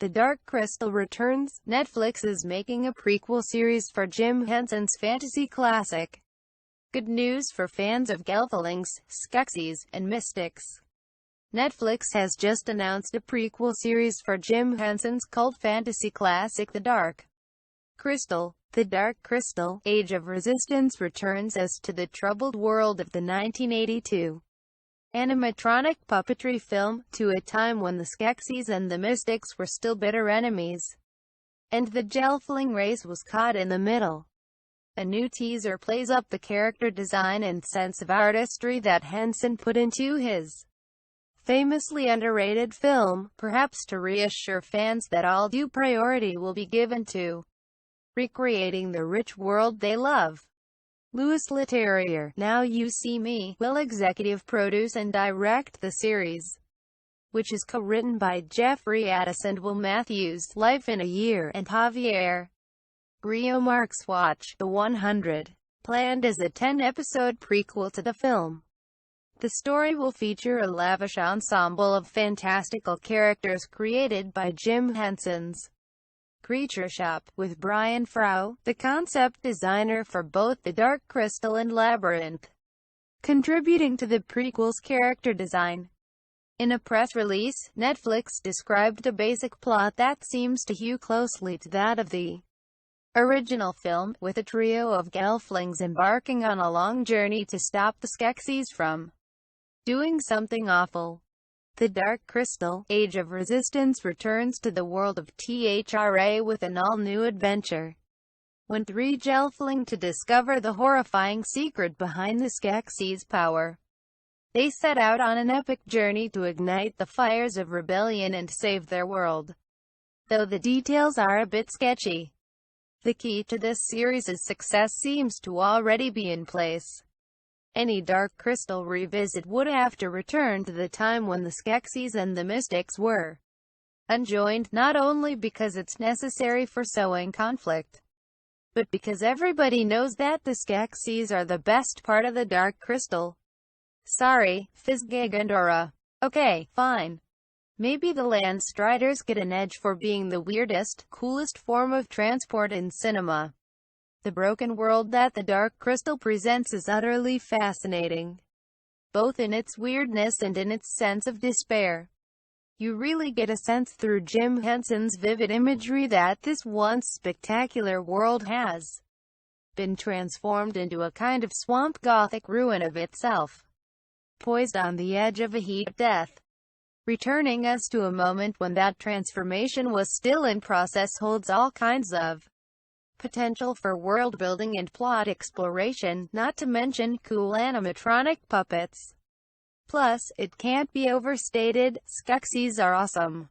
The Dark Crystal returns. Netflix is making a prequel series for Jim Henson's fantasy classic. Good news for fans of Gelflings, Skeksis, and Mystics. Netflix has just announced a prequel series for Jim Henson's cult fantasy classic The Dark Crystal. The Dark Crystal, Age of Resistance returns us to the troubled world of the 1982 animatronic puppetry film, to a time when the Skeksis and the Mystics were still bitter enemies, and the Gelfling race was caught in the middle. A new teaser plays up the character design and sense of artistry that Henson put into his famously underrated film, perhaps to reassure fans that all due priority will be given to recreating the rich world they love. Louis Leterrier, Now You See Me, will executive produce and direct the series, which is co-written by Jeffrey Addis and Will Matthews, Life in a Year, and Javier Grillo Marx. Watch The 100, planned as a 10-episode prequel to the film. The story will feature a lavish ensemble of fantastical characters created by Jim Henson's Creature Shop, with Brian Frow, the concept designer for both The Dark Crystal and Labyrinth, contributing to the prequel's character design. In a press release, Netflix described a basic plot that seems to hew closely to that of the original film, with a trio of Gelflings embarking on a long journey to stop the Skeksis from doing something awful. The Dark Crystal, Age of Resistance returns to the world of THRA with an all-new adventure. When three Gelfling to discover the horrifying secret behind the Skeksis' power, they set out on an epic journey to ignite the fires of rebellion and save their world. Though the details are a bit sketchy, the key to this series' success seems to already be in place. Any Dark Crystal revisit would have to return to the time when the Skeksis and the Mystics were unjoined, not only because it's necessary for sowing conflict, but because everybody knows that the Skeksis are the best part of the Dark Crystal. Sorry, Fizgagandora. Okay, fine. Maybe the Landstriders get an edge for being the weirdest, coolest form of transport in cinema. The broken world that the Dark Crystal presents is utterly fascinating, both in its weirdness and in its sense of despair. You really get a sense through Jim Henson's vivid imagery that this once spectacular world has been transformed into a kind of swamp Gothic ruin of itself, poised on the edge of a heat of death. Returning us to a moment when that transformation was still in process holds all kinds of potential for world-building and plot exploration, not to mention cool animatronic puppets. Plus, it can't be overstated, Skeksis are awesome.